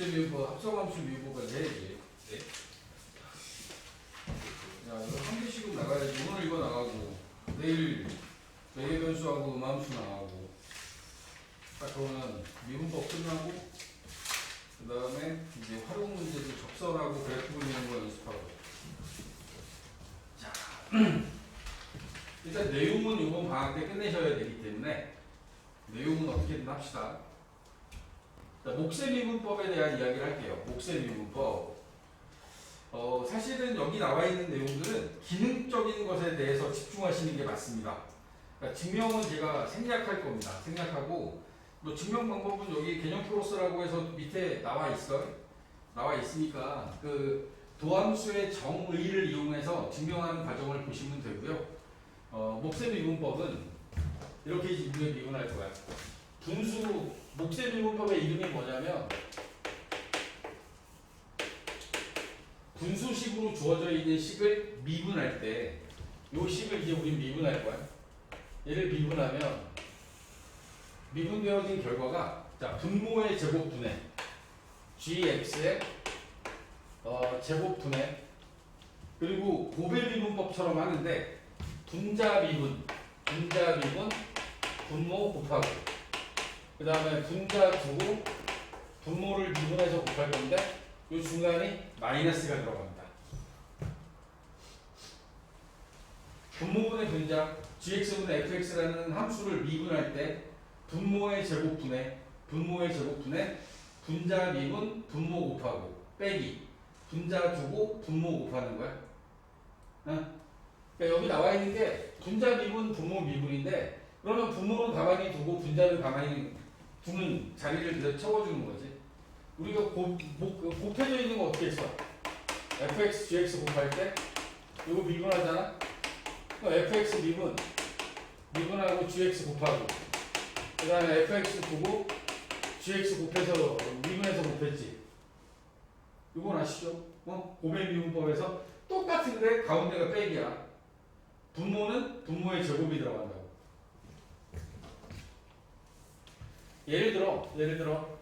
미분법, 합성함수 미분법까지 해야지. 네. 야, 이거 한 개씩은 나가야지. 오늘 이거 나가고, 내일 매개 변수하고 음함수 나가고. 딱 그러면 미분법 끝나고, 그 다음에 이제 활용 문제들 접선하고 그래프 그리는 거 연습하고. 자, 일단 내용은 이번 방학 때 끝내셔야 되기 때문에 내용은 어떻게든 합시다. 자, 목세미분법에 대한 이야기를 할게요. 목세미분법. 사실은 여기 나와 있는 내용들은 기능적인 것에 대해서 집중하시는 게 맞습니다. 그러니까 증명은 제가 생략할 겁니다. 생략하고, 뭐 증명 방법은 여기 개념 플러스라고 해서 밑에 나와 있어요. 나와 있으니까 그 도함수의 정의를 이용해서 증명하는 과정을 보시면 되고요. 목세미분법은 이렇게 미분할 거야. 분수 목세미분법의 이름이 뭐냐면 분수식으로 주어져 있는 식을 미분할 때 이 식을 이제 우리 미분할 거야. 얘를 미분하면 미분되어진 결과가 자 분모의 제곱분의 gx의 제곱분의 그리고 고배미분법처럼 하는데 분자미분 분모 곱하고 그 다음에 분자 두고 분모를 미분해서 곱할 건데 이 중간에 마이너스가 들어갑니다. 분모분의 분자 gx분의 fx라는 함수를 미분할 때 분모의 제곱분의 분자 미분 분모 곱하고 빼기 분자 두고 분모 곱하는 거야. 그러니까 여기 나와 있는 게 분자 미분 분모 미분인데 그러면 분모는 가만히 두고 분자는 가만히 두는 자리를 그대로 채워주는 거지. 우리가 곱해져 있는 거 어떻게 써? fx, gx 곱할 때 이거 미분하잖아? 그럼 fx 미분하고 gx 곱하고 그 다음에 fx 두고 gx 곱해서 미분해서 곱했지. 이건 아시죠? 고배 미분법에서 똑같은데 가운데가 빼기야. 분모는 분모의 제곱이 들어간다고. 예를 들어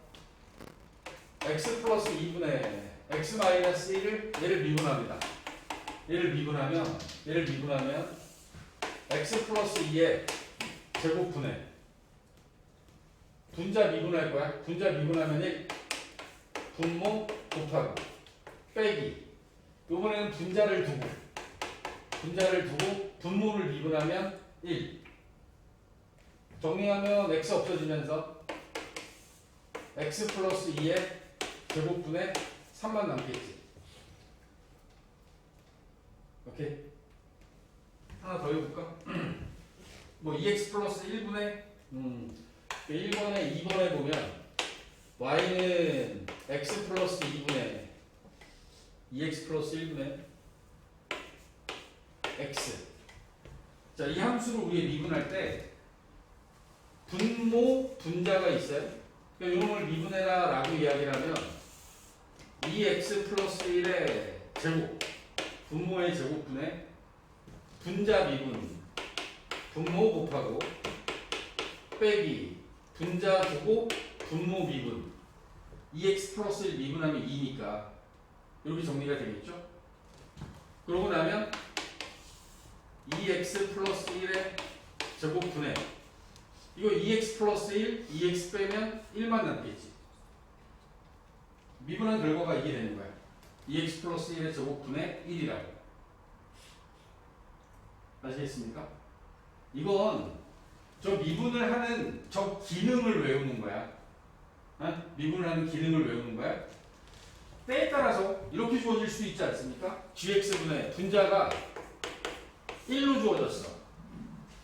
x 플러스 2분의 x 마이너스 1을 얘를 미분합니다. 얘를 미분하면 x 플러스 2의 제곱분의 분자 미분할 거야. 분자 미분하면 1 분모 곱하고 빼기 요번에는 분자를 두고 분모를 미분하면 1 정리하면 x 없어지면서 x 플러스 2의 제곱분의 3만 남겠지. 오케이. 하나 더 해볼까? 뭐 2x 플러스 1분의 1번에 2번에 보면 y는 x 플러스 2분의 2x 플러스 1분의 x. 자, 이 함수를 우리 미분할 때 분모 분자가 있어요. 그러니까 이런 걸 미분해라 라고 이야기를 하면 2x 플러스 1의 제곱 분모의 제곱분의 분자 미분 분모 곱하고 빼기 분자 두고 분모 미분 2x 플러스 1 미분하면 2니까 이렇게 정리가 되겠죠? 그러고 나면 2x 플러스 1의 제곱분의 이거 2x 플러스 1, 2x 빼면 1만 남겠지. 미분한 결과가 이게 되는 거야. 2x 플러스 1의 제곱분의 1이라고. 아시겠습니까? 이건 저 미분을 하는 저 기능을 외우는 거야. 미분을 하는 기능을 외우는 거야. 때에 따라서 이렇게 주어질 수 있지 않습니까? gx분의 분자가 1로 주어졌어.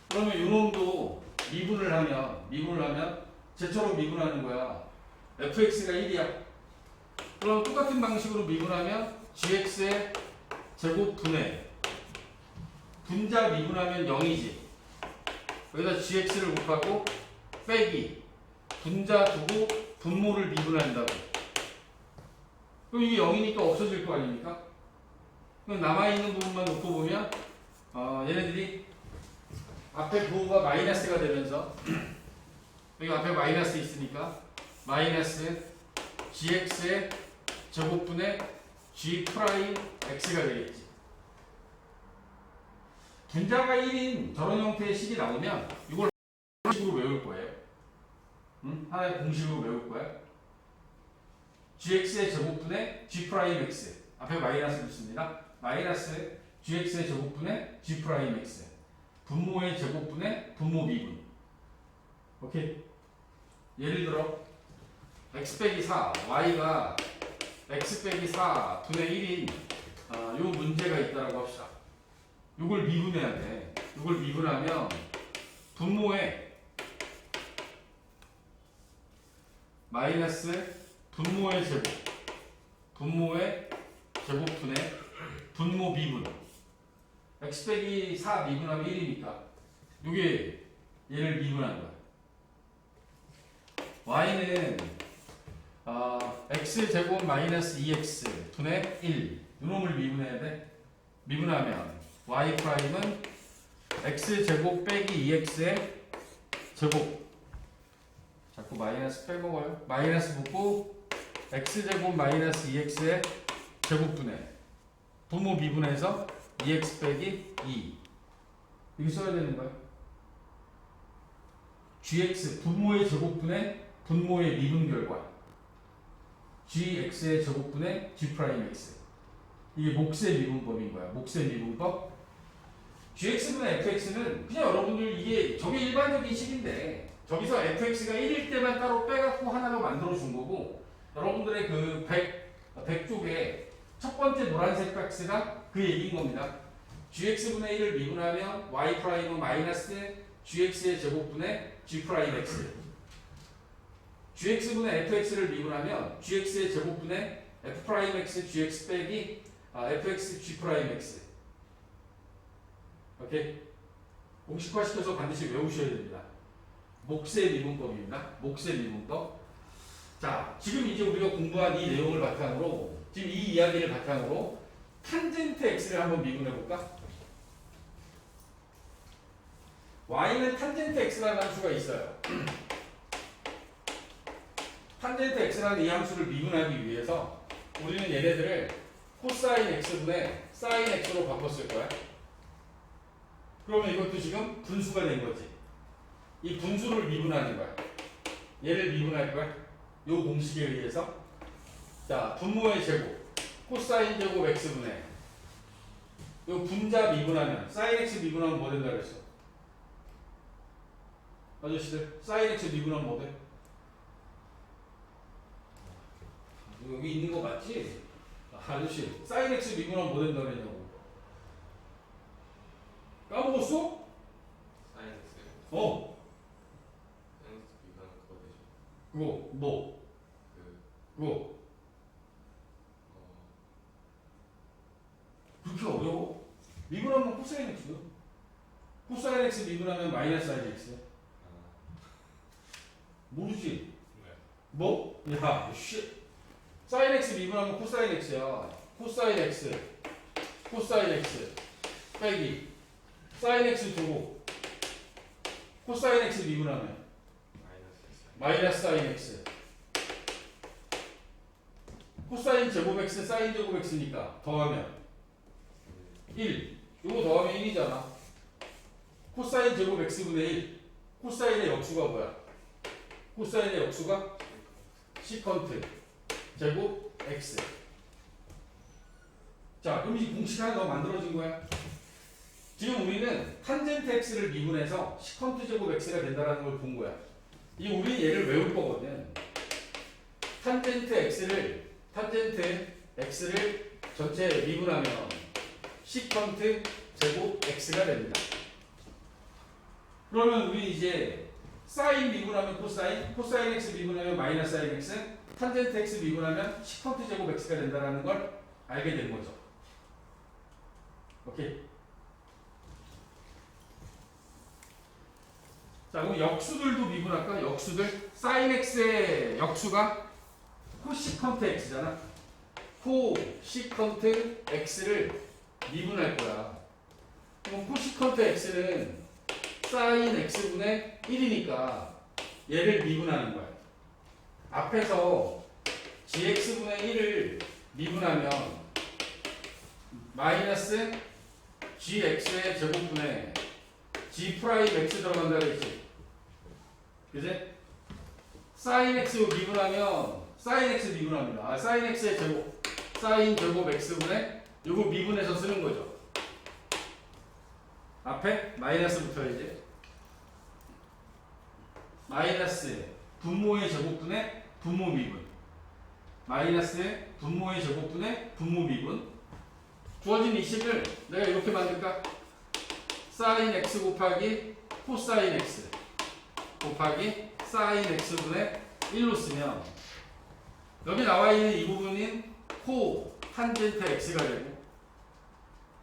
그러면 이놈도 미분을 하면 쟤처럼 미분하는 거야. fx가 1이야. 그럼 똑같은 방식으로 미분하면 gx의 제곱분의 분자 미분하면 0이지. 여기다 gx를 곱하고 빼기 분자 두고 분모를 미분한다고. 그럼 이게 0이니까 없어질 거 아닙니까? 그럼 남아있는 부분만 놓고 보면 얘네들이 앞에 부호가 마이너스가 되면서 여기 앞에 마이너스 있으니까 마이너스 gx의 제곱분의 g 프라임 x가 되겠지. 분자가 1인 저런 형태의 식이 나오면 이걸 공식으로 외울 거예요. 응? 하나의 공식으로 외울 거야. gx의 제곱분의 g 프라임 x 앞에 마이너스 붙습니다. 마이너스 gx의 제곱분의 g 프라임 x 분모의 제곱분의 분모 미분. 오케이. 예를 들어 x 빼기 4 y가 x 빼기 4 분의 1인 요 문제가 있다라고 합시다. 요걸 미분해야 돼. 요걸 미분하면 분모의 마이너스 분모의 제곱 분모의 제곱분의 분모 미분 x 빼기 4 미분하면 1이니까 요게 얘를 미분한 거야. y는 x제곱 마이너스 2x 분의 1 이놈을 미분해야 돼. 미분하면 y 프라임은 x제곱 빼기 2x의 제곱 자꾸 마이너스 빼먹어요. 마이너스 붙고 x제곱 마이너스 2x의 제곱분의 분모 미분해서 2x 빼기 2 이렇게 써야 되는 거야. gx 분모의 제곱분의 분모의 미분 결과 gx의 제곱분의 g 프라임 x 이게 몫의 미분법인 거야. 몫의 미분법. gx분의 fx는 그냥 여러분들 이게 저게 일반적인 식인데 저기서 fx가 1일 때만 따로 빼갖고 하나로 만들어 준 거고 여러분들의 그 100 쪽에 첫 번째 노란색 박스가 그 얘기인 겁니다. gx분의 1을 미분하면 y 프라임은 마이너스 gx의 제곱분의 g 프라임 x gx분의 fx를 미분하면 gx의 제곱분의 f 프라임 x gx 빼기 fx g 프라임 x. 오케이. 공식화시켜서 반드시 외우셔야 됩니다. 몫의 미분법입니다. 몫의 미분법. 자, 지금 이제 우리가 공부한 이 내용을 바탕으로 지금 이 이야기를 바탕으로 탄젠트 x를 한번 미분해 볼까? y는 탄젠트 x라는 함수가 있어요. 탄젠트 x라는 이 함수를 미분하기 위해서 우리는 얘네들을 코사인 x분의 사인 x로 바꿨을 거야. 그러면 이것도 지금 분수가 된 거지. 이 분수를 미분하는 거야. 얘를 미분할 거야. 요 공식에 의해서. 자, 분모의 제곱 코사인 제곱 x분의 요 분자 미분하면 사인 x 미분하면 뭐 된다 그랬어? 아저씨들 사인 x 미분하면 뭐 돼? 여기 있는 거 맞지? 아저씨 사인 x 미분하면 뭐 된다 그랬냐고. 까먹었어? 사인 x 어. 사인 x 미분하면 그거 되죠. 그거 뭐? 그거 그렇게 어려워? 미분하면 코사인 x요. 코사인 x 미분하면 마이너스 사인 x. 모르지? 뭐? 야, 씨. 사인 x 미분하면 코사인 x야. 코사인 x, 코사인 x 빼기 사인 x 두고 코사인 x 미분하면 마이너스 사인 x. 코사인 제곱 x, 사인 제곱 x니까 더하면 1. 이거 더하면 1이잖아. 코사인 제곱 x분의 1. 코사인의 역수가 뭐야? 코사인의 역수가 시컨트 제곱 x. 자, 그럼 이 공식 하나 더 만들어진 거야. 지금 우리는 탄젠트 x를 미분해서 시컨트 제곱 x가 된다는 걸 본 거야. 이 우리 얘를 외울 거거든. 탄젠트 x를 전체 미분하면 시컨트 제곱 x가 됩니다. 그러면 우리 이제 사인 미분하면 코사인, 코사인 x 미분하면 마이너스 사인 x, 탄젠트 x 미분하면 시컨트 제곱 x가 된다는 걸 알게 된 거죠. 오케이. 자, 그럼 역수들도 미분할까? 역수들. 사인 x의 역수가 코시컨트 x잖아. 코시컨트 x를 미분할 거야. 그럼 코시컨트 x는 사인 x분의 1이니까 얘를 미분하는 거야. 앞에서 gx분의 1을 미분하면 마이너스 gx의 제곱분의 g 프라임 x 들어간다 그랬지. 그지? sin x 미분하면 sin x 미분합니다. sin x의 제곱 sin 제곱 x분의 요거 미분해서 쓰는 거죠. 앞에 마이너스 붙어야지. 마이너스 분모의 제곱분의 분모 미분. 마이너스 분모의 제곱분의 분모 미분. 주어진 이 식을 내가 이렇게 만들까? sin x 곱하기 코사인 x 곱하기 sin x분의 1로 쓰면 여기 나와 있는 이 부분인 코 탄젠트 x가 되고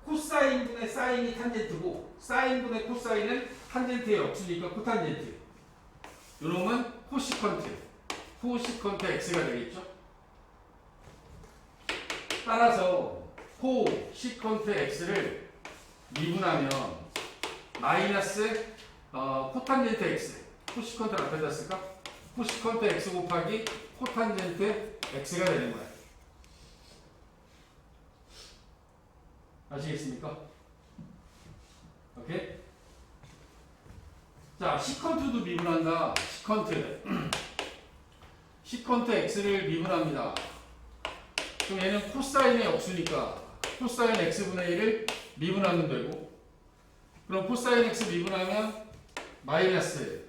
코사인분의 사인이 탄젠트고 사인분의 코사인은 탄젠트의 역수니까 코탄젠트. 요놈은 코시컨트 x가 되겠죠. 따라서 코시컨트 x를 미분하면 마이너스 코탄젠트 x 코시컨트를 앞에다 쓸까? 코시컨트 x 곱하기 코탄젠트 x가 되는 거야. 아시겠습니까? 오케이? 자, 시컨트도 미분한다. 시컨트 x를 미분합니다. 그럼 얘는 코사인의 역수니까 코사인 x분의 1을 미분하면 되고, 그럼 코사인 x 미분하면 마이너스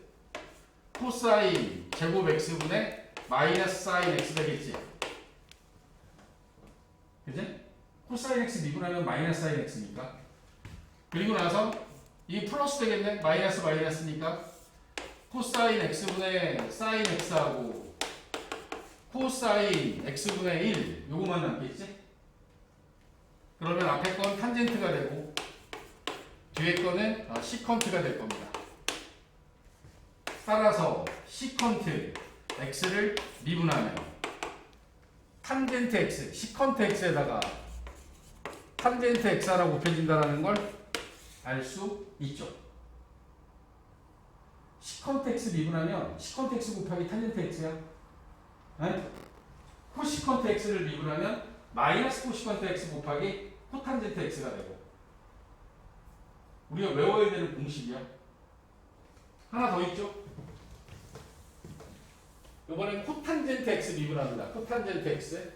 코사인 제곱 x분의 마이너스 사인 x 되겠지. 그지? 코사인 x 미분하면 마이너스 사인 x니까. 그리고 나서 이 플러스 되겠네. 마이너스 마이너스니까 코사인 x분의 사인 x하고 코사인 x분의 1 요거만 남겠지? 그러면 앞에 건 탄젠트가 되고 뒤에 거는 시컨트가 될 겁니다. 따라서 시컨트 x를 미분하면 탄젠트 x, 시컨트 x에다가 탄젠트 x 하나 곱해진다는 걸 알 수 있죠. 시컨트 x 미분하면 시컨트 x 곱하기 탄젠트 x야. 네? 코시컨트 x를 미분하면 마이너스 코시컨트 x 곱하기 코탄젠트 x가 되고, 우리가 외워야 되는 공식이야. 하나 더 있죠. 이번엔 코탄젠트 x 미분합니다. 코탄젠트 x.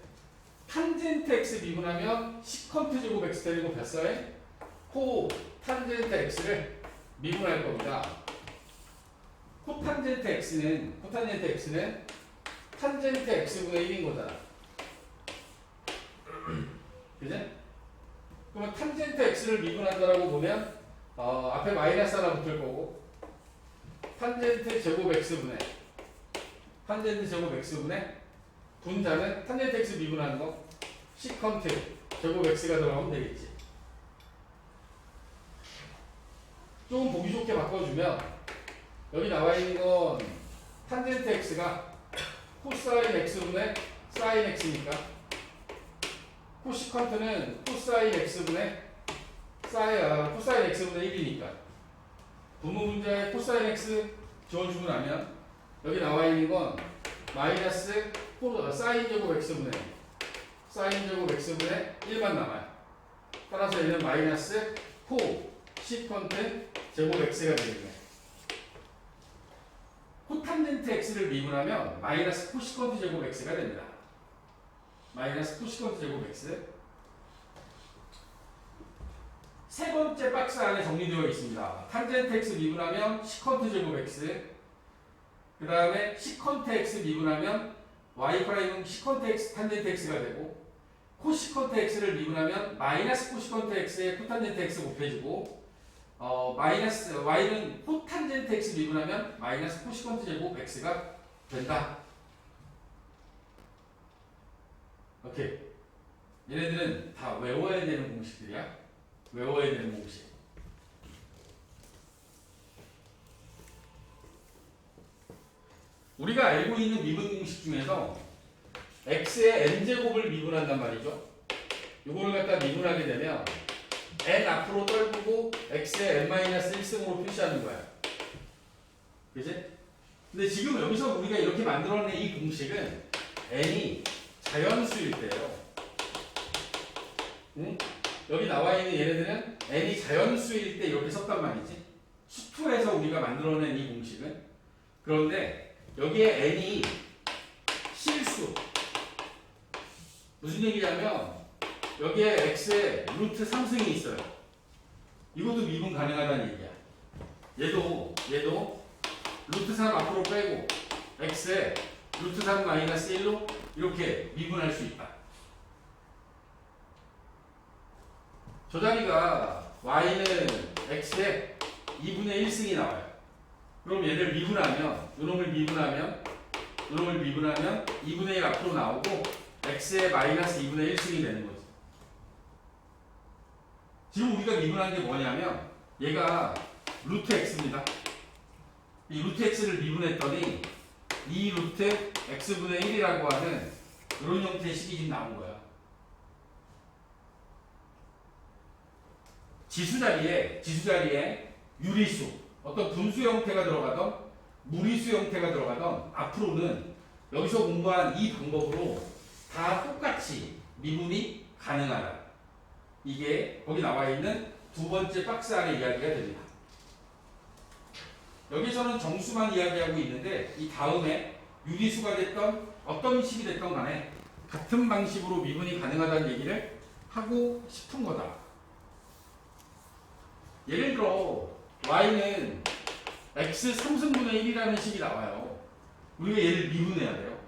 탄젠트 x 미분하면 시컨트 제곱 x 되는 거 뱃사에 코 탄젠트 x를 미분할 겁니다. 코탄젠트 x는 탄젠트 x분의 1인 거잖아. 그지? 그러면 탄젠트 x를 미분한다라고 보면 앞에 마이너스 하나 붙을 거고 탄젠트 제곱 x분의 분자는 탄젠트 x 미분하는 거 시컨트 제곱 x가 들어가면 되겠지. 좀 보기 좋게 바꿔주면 여기 나와 있는 건 탄젠트 x가 코사인 x분의 사인 x니까 코시컨트는 코사인 x분의 코사인 x분의 1이니까 분모 분자에 코사인 x 지워주고 나면 여기 나와 있는 건 마이너스 사인 제곱 x분의 1만 남아요. 따라서 얘는 마이너스 코시컨트 제곱 x가 되겠네. 코탄젠트 x를 미분하면 마이너스 코시컨트 제곱 x가 됩니다. 마이너스 코시컨트 제곱 x. 세 번째 박스 안에 정리되어 있습니다. 탄젠트 x 미분하면 시컨트 제곱 x. 그 다음에 시컨트 x 미분하면 y' 시컨트 x 탄젠트 x가 되고, 코시컨트 x를 미분하면 마이너스 코시컨트 x에 코탄젠트 x 곱해지고, 마이너스 y는 코탄젠트 x 미분하면 마이너스 코시컨트 제곱 x가 된다. 오케이. 얘네들은 다 외워야 되는 공식들이야. 외워야 되는 공식. 우리가 알고 있는 미분 공식 중에서 x의 n제곱을 미분한단 말이죠. 이거를 갖다 미분하게 되면 n 앞으로 떨구고 x의 n-1승으로 표시하는 거야. 그치? 근데 지금 여기서 우리가 이렇게 만들어낸 이 공식은 n이 자연수일 때요. 응? 여기 나와 있는 얘네들은 n이 자연수일 때 이렇게 썼단 말이지. 수투에서 우리가 만들어낸 이 공식은. 그런데 여기에 n이 실수. 무슨 얘기냐면 여기에 x에 루트 3승이 있어요. 이것도 미분 가능하다는 얘기야. 얘도 루트 3 앞으로 빼고 x에 루트 3 마이너스 1로 이렇게 미분할 수 있다. 저 자리가 y는 x에 2분의 1승이 나와요. 그럼 얘를 미분하면 요놈을 미분하면 2분의 1 앞으로 나오고 x에 마이너스 2분의 1승이 되는 거지. 지금 우리가 미분한 게 뭐냐면 얘가 루트 x입니다. 이 루트 x를 미분했더니 2 루트 x분의 1이라고 하는 이런 형태의 식이 지금 나온 거야. 지수 자리에 유리수, 어떤 분수 형태가 들어가던 무리수 형태가 들어가던 앞으로는 여기서 공부한 이 방법으로 다 똑같이 미분이 가능하다. 이게 거기 나와 있는 두 번째 박스 안에 이야기가 됩니다. 여기서는 정수만 이야기하고 있는데 이 다음에 유리수가 됐던 어떤 식이 됐던 간에 같은 방식으로 미분이 가능하다는 얘기를 하고 싶은 거다. 예를 들어 y는 x 3승분의 1이라는 식이 나와요. 우리가 얘를 미분해야 돼요.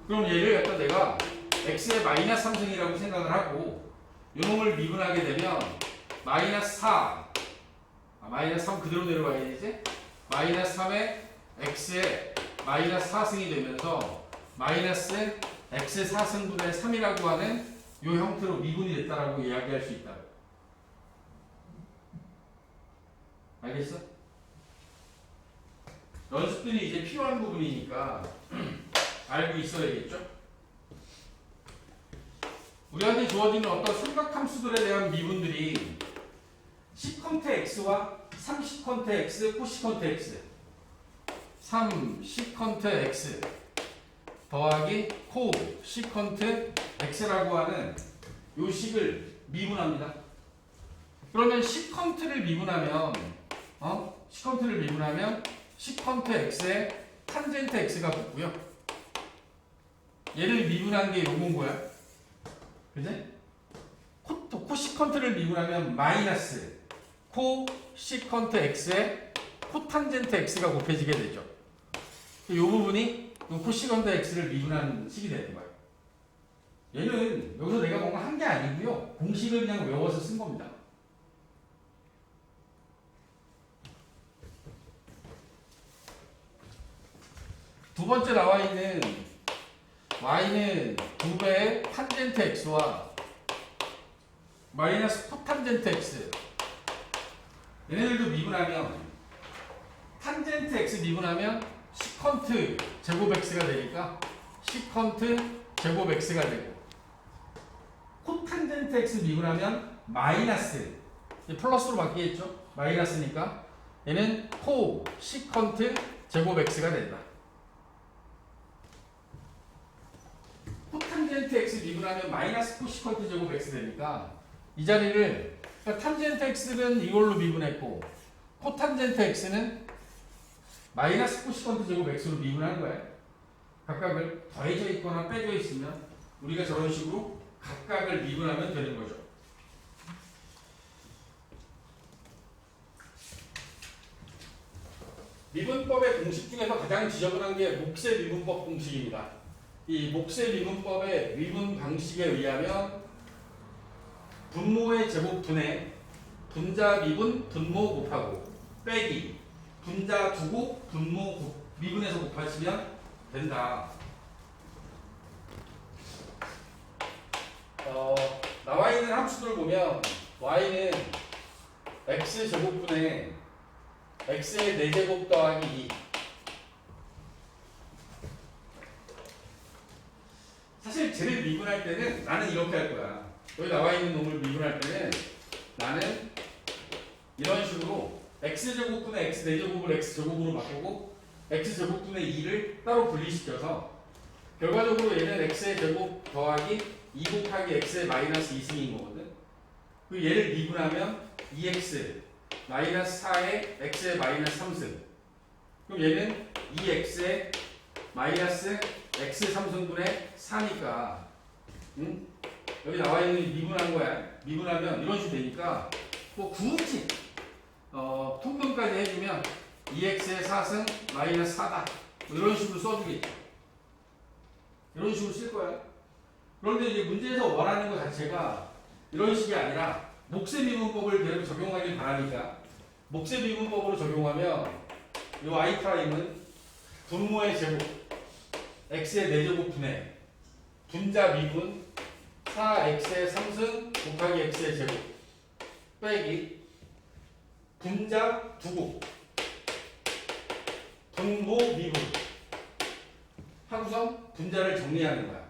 그럼 얘를 갖다 내가 x의 마이너스 3승이라고 생각을 하고 요놈을 미분하게 되면 마이너스 4 마이너스 3 그대로 내려가야 되지? 마이너스 3에 x의 마이너스 4승이 되면서 마이너스 x 4승분의 3이라고 하는 요 형태로 미분이 됐다라고 이야기할 수 있다. 알겠어? 연습들이 이제 필요한 부분이니까 알고 있어야겠죠? 우리한테 주어지는 어떤 삼각함수들에 대한 미분들이 시컨트 x와 3시컨트 x, 코시컨트 x 3시컨트 x 더하기 코시컨트 x라고 하는 요 식을 미분합니다. 그러면 시컨트를 미분하면 시컨트 x에 탄젠트 x가 붙고요. 얘를 미분한 게 요건 거야. 그지? 코시컨트를 미분하면 마이너스 코시컨트 x에 코탄젠트 x가 곱해지게 되죠. 이 부분이 코시컨트 x를 미분한 식이 되는 거예요. 얘는 여기서 내가 뭔가 한 게 아니고요. 공식을 그냥 외워서 쓴 겁니다. 두 번째 나와 있는 y는 2배의 탄젠트 x와 마이너스 코탄젠트 x 얘네들도 미분하면 탄젠트 x 미분하면 시컨트 제곱 x가 되니까 시컨트 제곱 x가 되고 코탄젠트 x 미분하면 마이너스 플러스로 바뀌겠죠? 마이너스니까 얘는 코 시컨트 제곱 x가 된다. 코탄젠트 x 미분하면 마이너스 코시컨트 제곱 x 되니까 이 자리를 그러니까 탄젠트 x는 이걸로 미분했고 코탄젠트 x는 마이너스 코시컨트 제곱 x로 미분한 거예요. 각각을 더해져 있거나 빼져 있으면 우리가 저런 식으로 각각을 미분하면 되는 거죠. 미분법의 공식 중에서 가장 지저분한 게 몫의 미분법 공식입니다. 이 몫의 미분법의 미분 방식에 의하면 분모의 제곱분에 분자 미분 분모 곱하고 빼기 분자 두고 분모 미분해서 곱하시면 된다. 나와 있는 함수들을 보면 y는 x 제곱분에 x의 4제곱 더하기 2 사실 쟤를 미분할 때는 나는 이렇게 할 거야. 여기 나와 있는 놈을 미분할 때는 나는 이런 식으로 x제곱분의 x 4제곱을 x제곱으로 바꾸고 x제곱분의 2를 따로 분리시켜서 결과적으로 얘는 x의 제곱 더하기 2 곱하기 x의 마이너스 2승인 거거든. 그 얘를 미분하면 2x 마이너스 4의 x의 마이너스 3승. 그럼 얘는 2x의 마이너스 x 3승분의 4니까 응? 여기 나와 있는 미분한 거야. 미분하면 이런 식으로 되니까 뭐 굳이 통분까지 해주면 2x의 4승 마이너스 4다. 뭐 이런 식으로 써주겠죠. 이런 식으로 쓸 거야. 그런데 이제 문제에서 원하는 것 자체가 이런 식이 아니라 목세 미분법을 그대로 적용하길 바라니까 목세 미분법으로 적용하면 이 y''은 분모의 제곱 x의 4제곱 분의 분자 미분 4x의 3승 곱하기 x의 제곱 빼기 분자 두곱 분모 미분 하고선 분자를 정리하는 거야.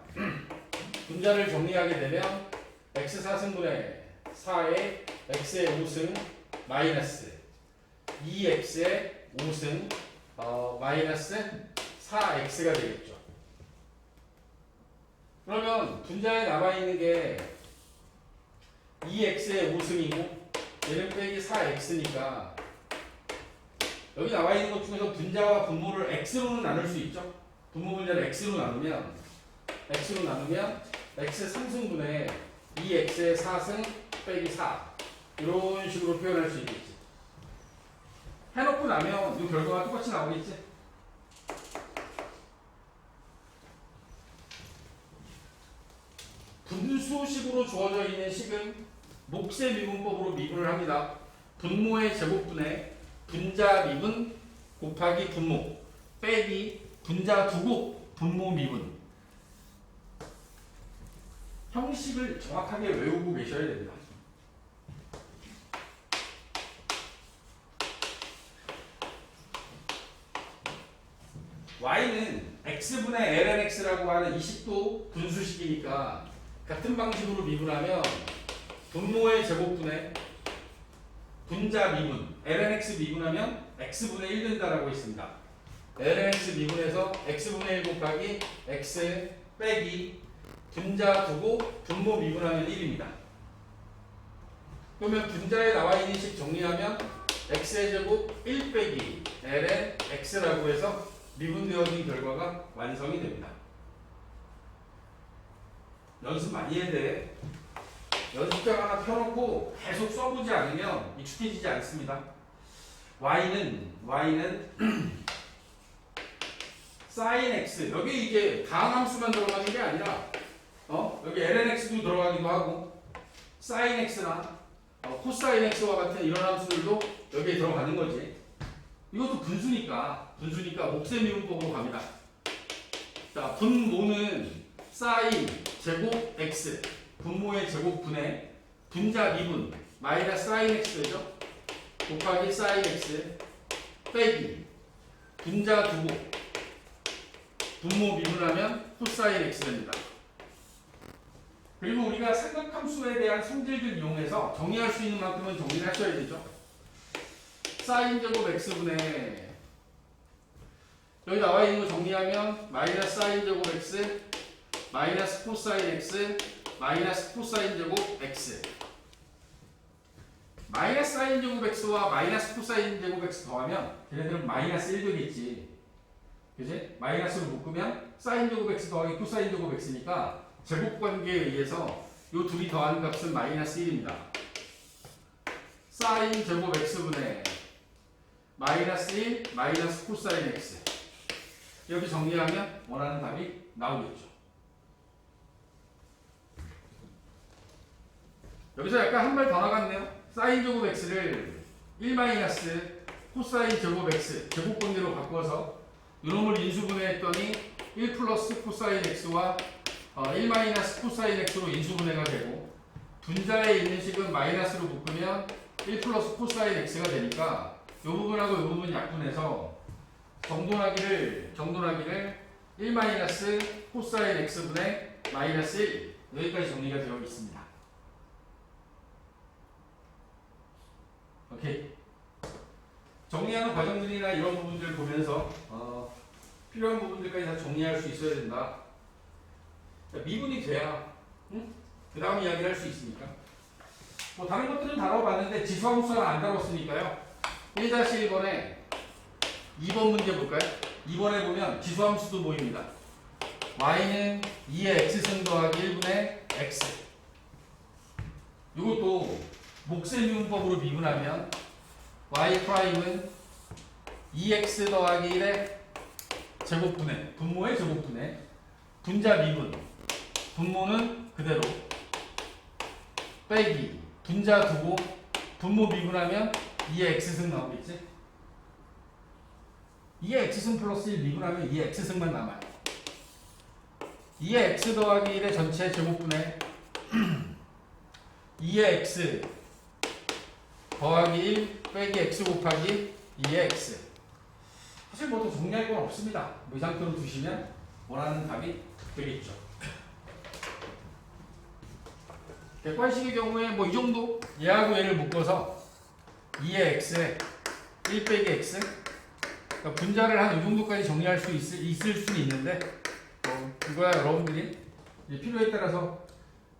분자를 정리하게 되면 x 4승분의 4의 x의 5승 마이너스 2x의 5승 마이너스 4x가 되겠죠. 그러면 분자에 남아있는 게 2x의 5승이고 얘는 빼기 4x니까 여기 나와있는 것 중에서 분자와 분모를 x로는 나눌 수 있죠. 분모 분자를 x로 나누면 x 3승분의 2x의 4승 빼기 4 이런 식으로 표현할 수 있겠지. 해놓고 나면 이 결과가 똑같이 나오겠지. 분수식으로 주어져 있는 식은 목세 미분법으로 미분을 합니다. 분모의 제곱분의 분자 미분 곱하기 분모 빼기 분자 두곱 분모 미분. 형식을 정확하게 외우고 계셔야 됩니다. y는 x분의 lnx라고 하는 20도 분수식이니까 같은 방식으로 미분하면 분모의 제곱분의 분자 미분 lnx 미분하면 x분의 1 된다라고 했습니다. lnx 미분해서 x분의 1 곱하기 x 빼기 분자 두고 분모 미분하면 1입니다. 그러면 분자에 나와 있는 식 정리하면 x의 제곱 1 빼기 ln x라고 해서 미분되어진 결과가 완성이 됩니다. 연습 많이 해야 돼. 연습장 하나 펴놓고 계속 써보지 않으면 익숙해지지 않습니다. y는 sin x 여기 이게 다항함수만 들어가는 게 아니라 여기 lnx도 들어가기도 하고 sin x나 코사인 x와 같은 이런 함수들도 여기에 들어가는 거지. 이것도 분수니까 목세 미분법으로 갑니다. 자, 분모는 sin 제곱 x 분모의 제곱분의 분자 미분 마이너스 sin x 되죠? 곱하기 sin x 빼기 분자 두고 분모 미분하면 코사인 x 됩니다. 그리고 우리가 삼각함수에 대한 성질들 이용해서 정리할 수 있는 만큼은 정리를 하셔야 되죠. sin 제곱 x분의 여기 나와 있는 거 정리하면 마이너스 sin 제곱 x 마이너스 코사인 x 마이너스 코사인 제곱 x 마이너스 sin 제곱 x와 마이너스 코사인 제곱 x 더하면 걔네들은 마이너스 1 되겠지. 그지? 마이너스로 묶으면 sin 제곱 x 더하기 코사인 제곱 x니까 제곱 관계에 의해서 이 둘이 더하는 값은 마이너스 1입니다. sin 제곱 x분의 마이너스 1 마이너스 코사인 x 이렇게 정리하면 원하는 답이 나오겠죠. 여기서 약간 한 발 더 나갔네요. sin 제곱 x를 1 마이너스 코사인 제곱 x 제곱 관계로 바꿔서 이놈을 인수분해했더니 1 플러스 코사인 x와 1 마이너스 코사인 x로 인수분해가 되고 분자에 있는 식은 마이너스로 묶으면 1 플러스 코사인 x가 되니까 이 부분하고 이 부분 약분해서 정돈하기를 1 마이너스 코사인 x분의 마이너스 1 여기까지 정리가 되어 있습니다. 오케이. 정리하는 과정들이나 이런 부분들 보면서 필요한 부분들까지 다 정리할 수 있어야 된다. 그러니까 미분이 돼야 응? 그 다음 이야기를 할 수 있으니까. 뭐 다른 것들은 다뤄봤는데 지수함수는 안 다뤘으니까요. 1-1번에 2번 문제 볼까요? 2번에 보면 지수함수도 보입니다. y는 2의 x승 더하기 1분의 x. 이것도 목세 미분법으로 미분하면 y 프라임은 2x 더하기 1의 제곱분의 분모의 제곱분의 분자 미분 분모는 그대로 빼기 분자 두고 분모 미분하면 2의 x승 나오겠지? 2의 x승 플러스 1 미분하면 2의 x승만 남아요. 2의 x 더하기 1의 전체 제곱분의 2의 x 더하기 1 빼기 x 곱하기 2의 x. 사실 뭐 더 정리할 건 없습니다. 이 상태로 두시면 원하는 답이 되겠죠. 객관식의 경우에 뭐 이 정도 얘하고 얘를 묶어서 2의 x에 1 빼기 x, 그러니까 분자를 한 이 정도까지 정리할 수 있을 수는 있는데 이거야 여러분들이 이제 필요에 따라서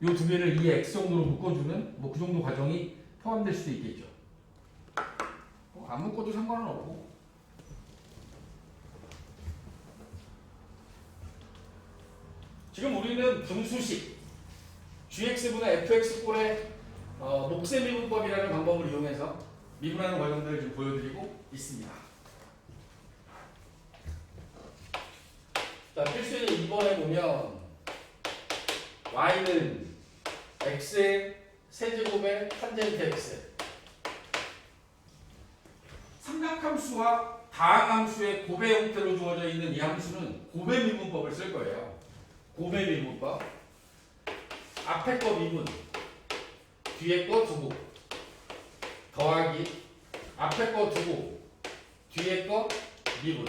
이 두 개를 2의 x 정도로 묶어주는 뭐 그 정도 과정이 포함될 수도 있겠죠. 안 묶어도 상관은 없고. 지금 우리는 분수식 gx분의 fx꼴의 목세 미분법이라는 방법을 이용해서 미분하는 과정들을 좀 보여드리고 있습니다. 자, 필수의 2번에 보면 y는 x의 세제곱의 탄젠트 x. 삼각함수와 다항함수의 곱의 형태로 주어져 있는 이 함수는 곱의 미분법을 쓸 거예요. 곱의 미분법. 앞에 거 미분, 뒤에 거 두고, 더하기, 앞에 거 두고, 뒤에 거 미분.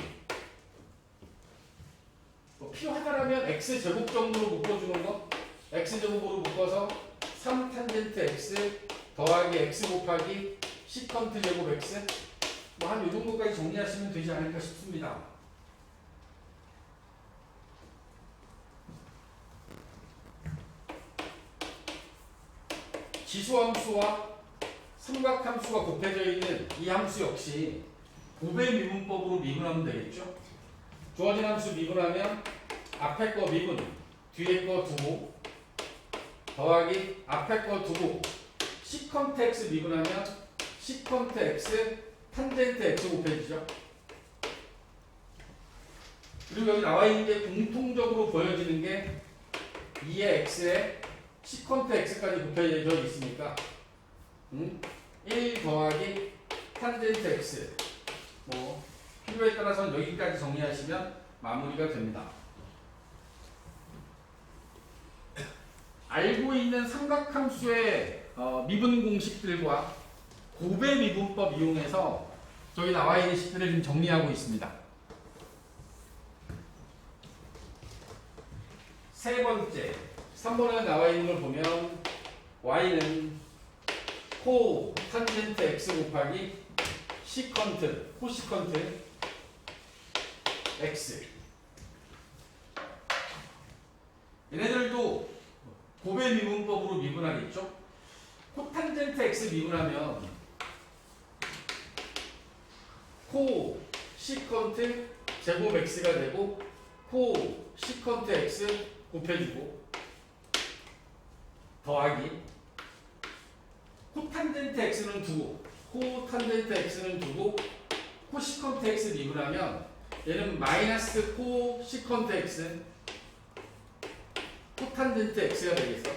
필요하다라면 x제곱 정도로 묶어주는 거, x제곱으로 묶어서 3탄젠트 x 더하기 x 곱하기 시컨트 제곱 x, 뭐 한 이 정도까지 정리하시면 되지 않을까 싶습니다. 지수함수와 삼각함수가 곱해져 있는 이 함수 역시 곱의 미분법으로 미분하면 되겠죠. 주어진 함수 미분하면 앞에 거 미분, 뒤에 거 두고, 더하기 앞에 거 두고, 시컨트 x 미분하면 시컨트 x 탄젠트 x 곱해지죠. 그리고 여기 나와 있는 게 공통적으로 보여지는 게 2의 x에 시컨트 x까지 곱해져 있으니까 1 더하기 탄젠트 x, 뭐 필요에 따라서는 여기까지 정리하시면 마무리가 됩니다. 알고 있는 삼각함수의 미분 공식들과 곱의 미분법 이용해서 저기 나와 있는 식들을 좀 정리하고 있습니다. 세 번째, 3번에 나와 있는 걸 보면 y는 코 탄젠트 x 곱하기 시컨트, 코시컨트 x. 얘네들도 곱의 미분법으로 미분하겠죠? 코탄젠트 x 미분하면 코 시컨트 제곱 x가 되고 코 시컨트 x 곱해주고 더하기 코탄젠트 x는 두고 코탄젠트 x는 두고 코시컨트 x 미분하면 얘는 마이너스 코시컨트 x 코탄젠트 x가 되겠어.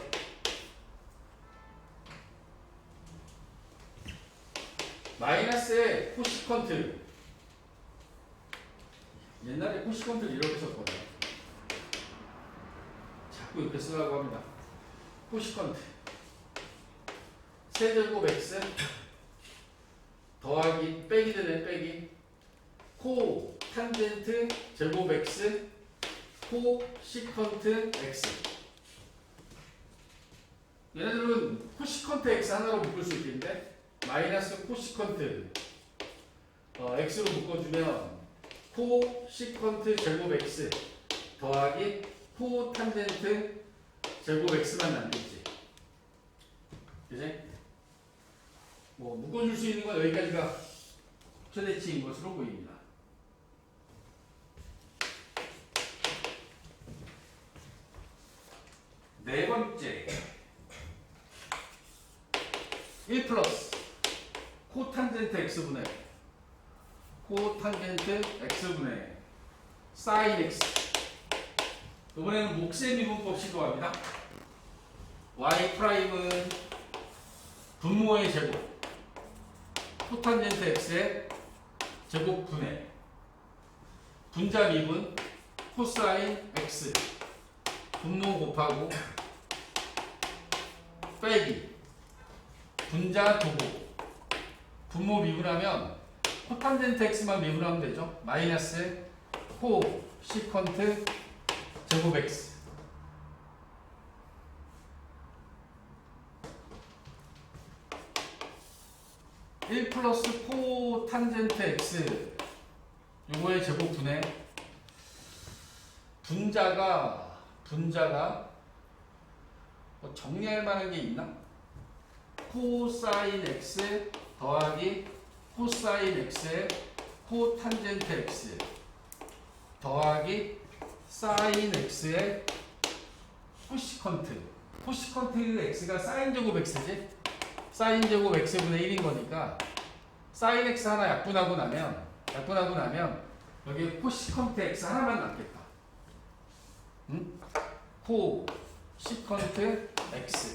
마이너스의 코시컨트, 옛날에 코시컨트를 이렇게 썼거든요. 자꾸 이렇게 쓰라고 합니다. 코시컨트 세제곱 x 더하기 빼기 되네, 빼기 코 탄젠트 제곱 x 코 시컨트 x. 얘네들은 코시컨트 x 하나로 묶을 수 있겠는데 마이너스 코시컨트 x로 묶어주면 코 시컨트 제곱 x 더하기 코탄젠트 제곱 x만 남겠지. 그지? 뭐 묶어줄 수 있는 건 여기까지가 최대치인 것으로 보입니다. 네 번째 1 플러스 코탄젠트 x분의 사인 x. 이번에는 몫의 미분법 시도합니다. y 프라임은 분모의 제곱 코탄젠트 x의 제곱분의 분자 미분 코사인 x 분모 곱하고 빼기 분자 두고 분모 미분하면 코탄젠트 x만 미분하면 되죠. 마이너스 코 시컨트 제곱 x. (1 플러스 코탄젠트 x) 요거의 제곱분의 분자가 뭐 정리할 만한 게 있나? 코사인 x 더하기 코사인 x의 코탄젠트 x 더하기 사인 x의 코시컨트. 코시컨트 x가 사인 제곱 x지? 사인 제곱 x분의 1인 거니까 사인 x 하나 약분하고 나면 여기에 코시컨트 x 하나만 남겠다. 응? 코시컨트 x.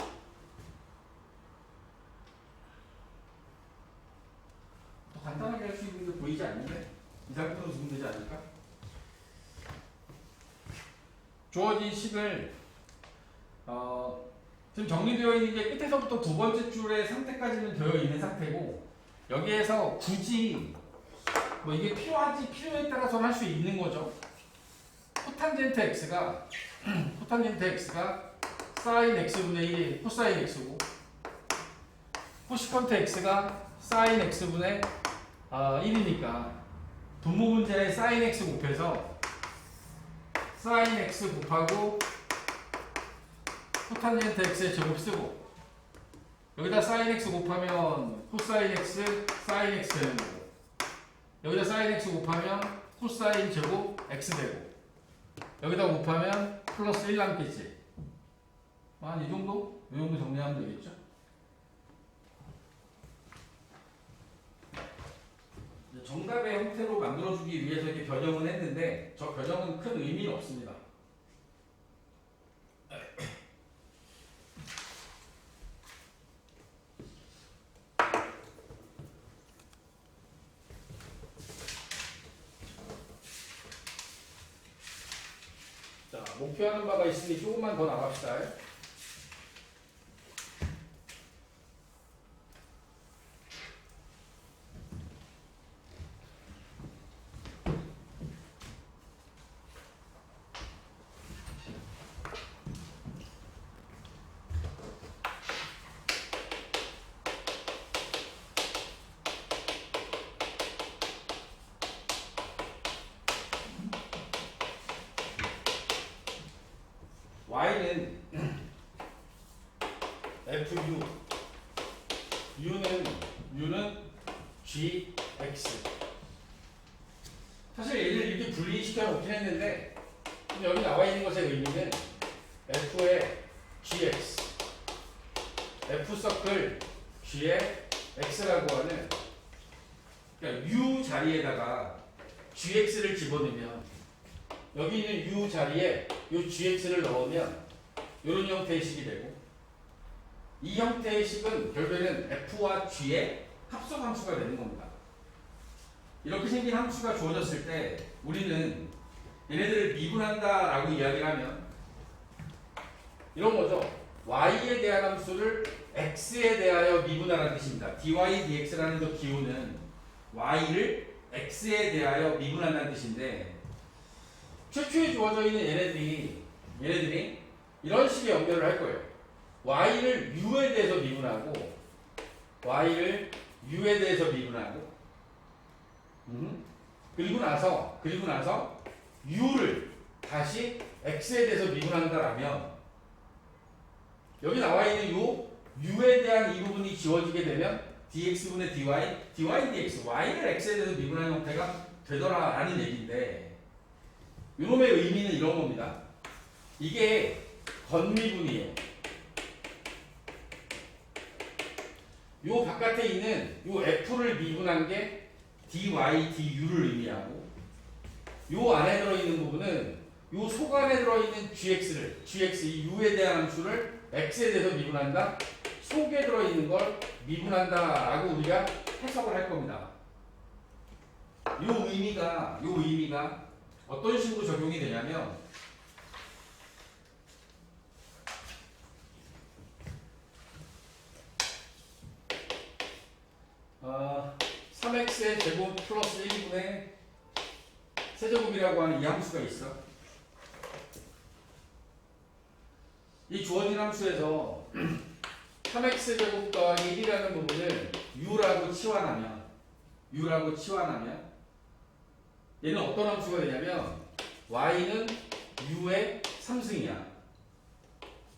더 간단하게 할 수 있는 게 보이지 않는데? 이 상태로 주면 되지 않을까? 주어진 식을 지금 정리되어 있는 게 끝에서부터 두 번째 줄의 상태까지는 되어 있는 상태고, 여기에서 굳이 뭐 이게 필요한지 필요에 따라서는 할 수 있는 거죠. 코탄젠트 x가 사인 x분의 1이 코사인 x고, 코시컨트 x가 사인 x분의 1이니까 분모 문제에 사인 x 곱해서 사인 x 곱하고 코탄젠트 x의 제곱 쓰고, 여기다 사인 x 곱하면 코사인 x 사인 x 되는 거고, 여기다 사인 x 곱하면 코사인 제곱 x 되고, 여기다 곱하면 플러스 1 남겠지. 한 이 정도? 이 정도 정리하면 되겠죠? 정답의 형태로 만들어주기 위해서 이렇게 변형은 했는데, 저 변형은 큰 의미는 없습니다. 자, 목표하는 바가 있으니 조금만 더 나갑시다. y는 fu, u는 gx. 사실 얘를 이렇게 분리시켜 놓긴 했는데, 여기 나와 있는 것의 의미는 f의 gx, f 서클 g의 x라고 하는, 그러니까 u 자리에다가 gx를 집어넣으면, 여기 있는 u 자리에 이 gx를 넣으면 이런 형태의 식이 되고, 이 형태의 식은 결국에는 f와 g의 합성함수가 되는 겁니다. 이렇게 생긴 함수가 주어졌을 때 우리는 얘네들을 미분한다 라고 이야기를 하면 이런 거죠. y에 대한 함수를 x에 대하여 미분하라는 뜻입니다. dy dx라는 그 기호는 y를 x에 대하여 미분한다는 뜻인데, 최초에 주어져 있는 얘네들이 이런 식의 연결을 할 거예요. y를 u에 대해서 미분하고, 그리고 나서 u를 다시 x에 대해서 미분한다라면 여기 나와 있는 요 u에 대한 이 부분이 지워지게 되면 dx분의 dy, dy dx, y를 x에 대해서 미분하는 형태가 되더라라는 얘기인데 요놈의 의미는 이런 겁니다. 이게 건미분이에요. 요 바깥에 있는 요 f를 미분한 게 dy, du를 의미하고 요 안에 들어있는 부분은 요 속 안에 들어있는 gx를 gx 이 u에 대한 함수를 x에 대해서 미분한다. 속에 들어있는 걸 미분한다 라고 우리가 해석을 할 겁니다. 요 의미가 어떤 식으로 적용이 되냐면 3x의 제곱 플러스 1분의 세제곱이라고 하는 이 함수가 있어. 이 주어진 함수에서 3x제곱 더하기 1이라는 부분을 u라고 치환하면 얘는 어떤 함수가 되냐면 y는 u의 3승이야.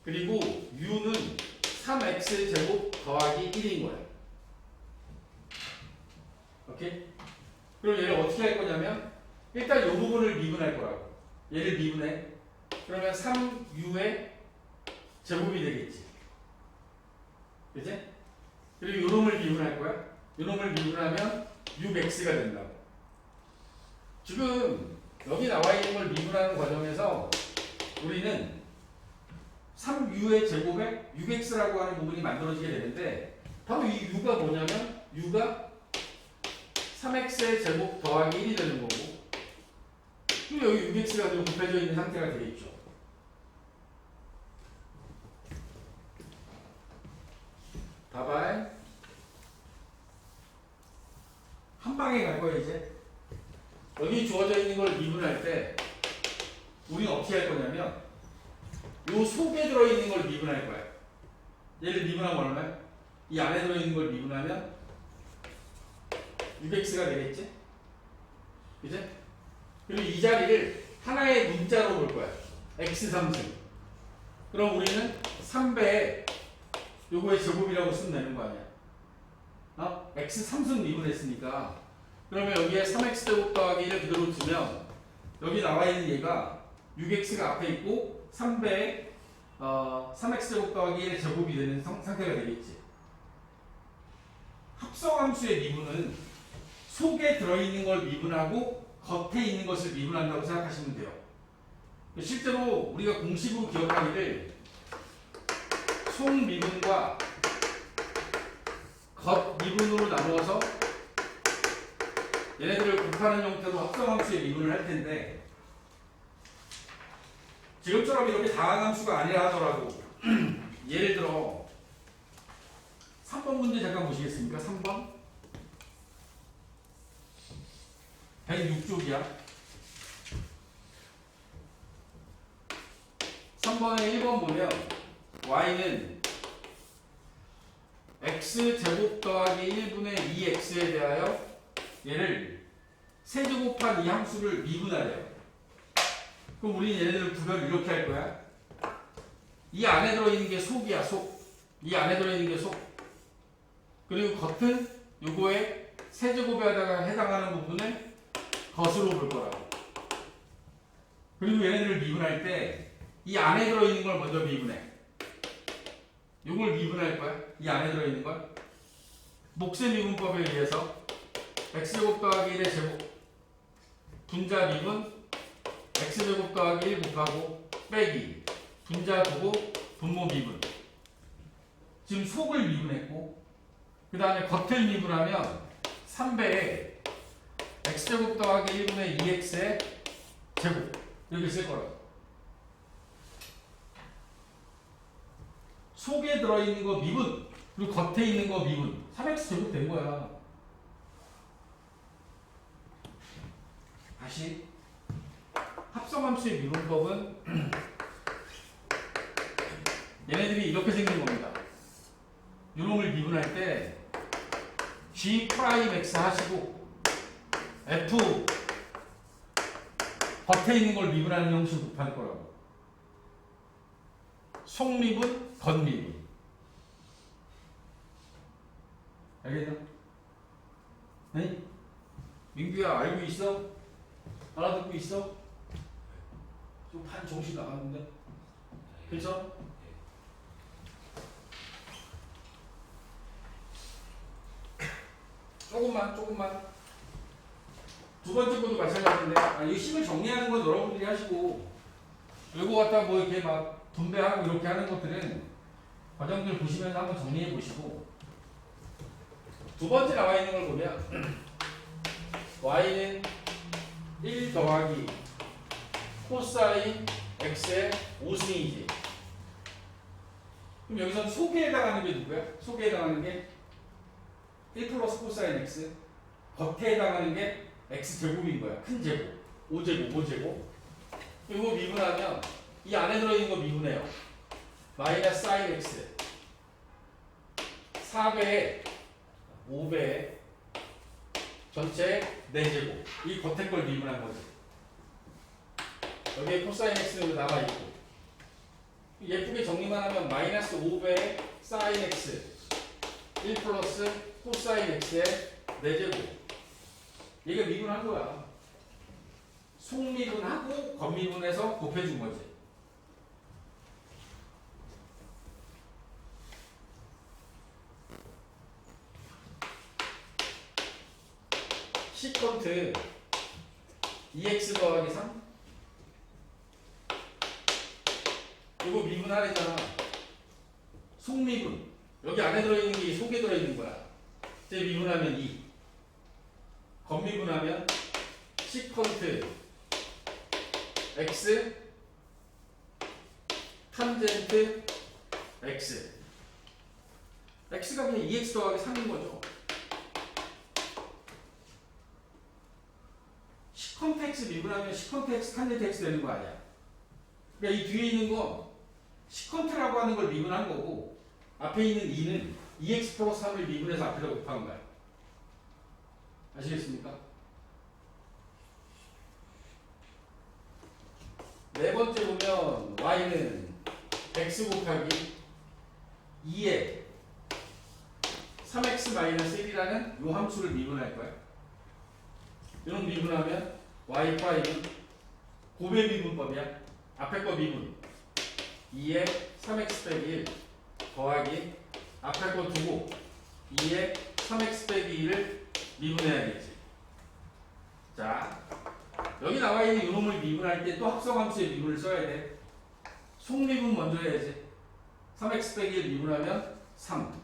그리고 u는 3x제곱 더하기 1인 거야. 오케이? 그럼 얘를 어떻게 할 거냐면 일단 이 부분을 미분할 거라고. 얘를 미분해. 그러면 3u의 제곱이 되겠지. 그치? 그리고 요놈을 미분할 거야. 요놈을 미분하면 6x가 된다고. 지금 여기 나와 있는 걸 미분하는 과정에서 우리는 3u의 제곱에 6x라고 하는 부분이 만들어지게 되는데 바로 이 u가 뭐냐면 u가 3x의 제곱 더하기 1이 되는 거고 그리고 여기 6x가 좀 곱해져 있는 상태가 되겠죠. 봐봐. 한 방에 갈 거야 이제. 여기 주어져 있는 걸 미분할 때 우리는 어떻게 할 거냐면 요 속에 들어있는 걸 미분할 거야. 얘를 미분하면 얼마야? 이 안에 들어있는 걸 미분하면 6x가 되겠지? 그치? 그리고 이 자리를 하나의 문자로 볼 거야. x3승. 그럼 우리는 3배에 요거의 제곱이라고 쓰면 되는 거 아니야? x3승 미분했으니까 그러면 여기에 3x제곱 더하기 1을 그대로 두면 여기 나와 있는 얘가 6x가 앞에 있고 3배에 3x제곱 더하기 1의 제곱이 되는 상태가 되겠지. 합성함수의 미분은 속에 들어있는 걸 미분하고 겉에 있는 것을 미분한다고 생각하시면 돼요. 실제로 우리가 공식으로 기억하기를 속 미분과 겉 미분으로 나누어서 얘네들을 곱하는 형태로 합성함수의 미분을 할 텐데 지금처럼 이렇게 다항 함수가 아니라 하더라도 예를 들어 3번 문제 잠깐 보시겠습니까? 3번 106쪽이야. 3번에 1번 보면 y는 x제곱 더하기 1분의 2x에 대하여 얘를 세제곱한 이 함수를 미분하래요. 그럼 우리는 얘네들 구별을 이렇게 할 거야. 이 안에 들어있는 게 속이야, 속. 이 안에 들어있는 게 속. 그리고 겉은 요거에 세제곱에 해당하는 부분을 겉으로 볼 거라고. 그리고 얘네들을 미분할 때 이 안에 들어있는 걸 먼저 미분해. 요걸 미분할 거야. 이 안에 들어있는 걸. 목세 미분법에 의해서 x제곱 더하기 1의 제곱 분자 미분 x제곱 더하기 1 곱하고 빼기 분자 두고 분모 미분. 지금 속을 미분했고 그 다음에 겉을 미분하면 3배에 x제곱 더하기 1분의 2x의 제곱 이렇게 쓸 거라고. 속에 들어있는 거 미분 그리고 겉에 있는 거 미분 3x 제곱 된 거야. 다시 합성함수의 미분법은 얘네들이 이렇게 생긴 겁니다. 요놈을 미분할 때 g 프라임 x 하시고 f 겉에 있는 걸 미분하는 형식으로 곱할 거라고. 속미분, 겉미분. 알겠나? 네? 민규야 알고 있어? 알아듣고 있어? 좀 반 정신 나갔는데? 그렇죠? 조금만. 두 번째 것도 마찬가지인데, 이 식을 정리하는 건 여러분들이 하시고, 이거 갖다 뭐 이렇게 막 분배하고 이렇게 하는 것들은 과정들 보시면서 한번 정리해 보시고, 두 번째 나와 있는 걸 보면, y는 1 더하기 코사인 x의 5승이지. 그럼 여기서 속에 해당하는 게 누구야? 속에 해당하는 게 1 플러스 코사인 x, 겉에 해당하는 게 x제곱인 거야. 큰 제곱. 5제곱. 이거 미분하면 이 안에 들어있는 거 미분해요. 마이너스 사인 x 4배에 5배에 전체 4제곱. 이 겉에 걸 미분한 거지. 여기에 코사인 x는 남아있고, 예쁘게 정리만 하면 마이너스 5배에 사인 x 1 플러스 코사인 x의 4제곱. 이게 미분한 거야. 속미분하고 겉미분해서 곱해준 거지. 시컨트 2x 더하기 3? 이거 미분하래잖아. 속미분. 여기 안에 들어있는 게 속에 들어있는 거야. 이제 미분하면 2. 겉미분하면 시컨트 x 탄젠트 x. x가 그냥 2x 더하기 3인 거죠. 시컨트 x 미분하면 시컨트 x 탄젠트 x 되는 거 아니야. 그러니까 이 뒤에 있는 거 시컨트라고 하는 걸 미분한 거고, 앞에 있는 2는 2x 플러스 3을 미분해서 앞에다 곱한 거야. 아시겠습니까? 네 번째 보면 y는 x 곱하기 2에 3x-1이라는 요 함수를 미분할 거야. 이런 미분하면 y 프라임은 곱의 미분법이야. 앞에 거 미분 2에 3x 빼기 1 더하기 앞에 거 두고 2에 3x 빼기 1을 미분해야겠지. 자, 여기 나와 있는 이놈을 미분할 때 또 합성함수의 미분을 써야 돼. 속미분 먼저 해야지. 3x 빼기 1 미분하면 3.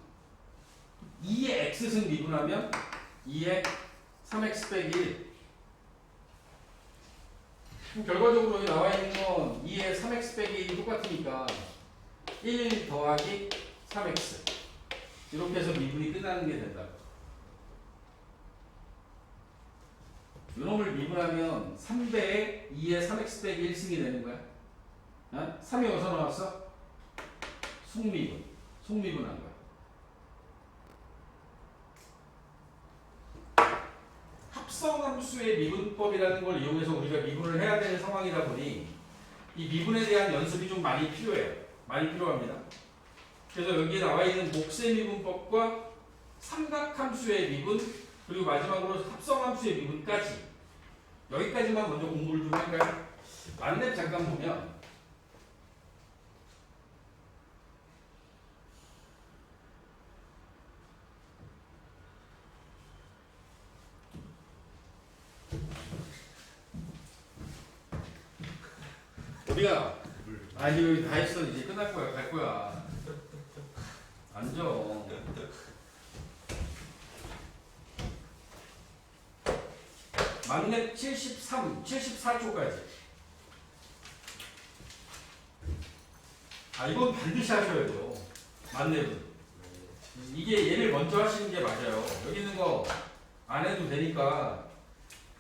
2의 x승 미분하면 2의 3x 빼기 1. 그럼 결과적으로 여기 나와 있는 건 2의 3x 빼기 1이 똑같으니까 1 더하기 3x. 이렇게 해서 미분이 끝나는 게 된다. 이놈을 미분하면 3배에 2의 3x 빼기 1승이 되는 거야. 어? 3이 어디서 나왔어? 속미분한 거야. 합성함수의 미분법이라는 걸 이용해서 우리가 미분을 해야 되는 상황이다 보니 이 미분에 대한 연습이 좀 많이 필요해요. 많이 필요합니다. 그래서 여기에 나와 있는 몫의 미분법과 삼각함수의 미분, 그리고 마지막으로 합성함수의 미분까지, 여기까지만 먼저 공부를 좀 할까요? 만렙 잠깐 보면 우리가 이제 여기 다 했어. 이제 끝날 거야. 갈 거야. 앉아. 만렙 74초까지. 이건 반드시 하셔야죠. 만렙은. 이게 얘를 먼저 하시는 게 맞아요. 여기 있는 거 안 해도 되니까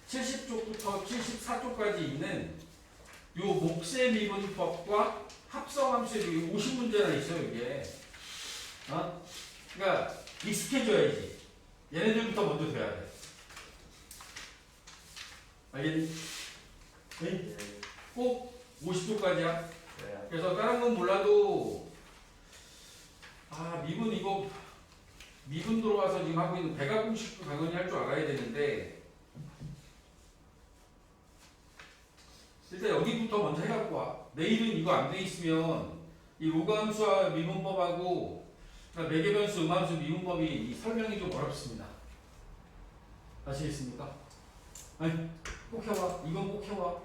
70쪽부터 74쪽까지 있는 요 몫의 미분법과 합성함수의 미분 50문제나 있어요, 이게. 그러니까 익숙해져야지. 얘네들부터 먼저 돼야 돼. 알겠니? 네? 꼭 50도까지야. 네. 그래서 다른 건 몰라도 미분 이거 미분 들어와서 지금 하고 있는 배가 공식도 당연히 할 줄 알아야 되는데 일단 여기부터 먼저 해갖고 와. 내일은 이거 안 돼 있으면 이 로그함수와 미분법하고 매개변수, 음함수, 미분법이 이 설명이 좀 어렵습니다. 아시겠습니까? 아니 꼭 해와. 이건 꼭 해와.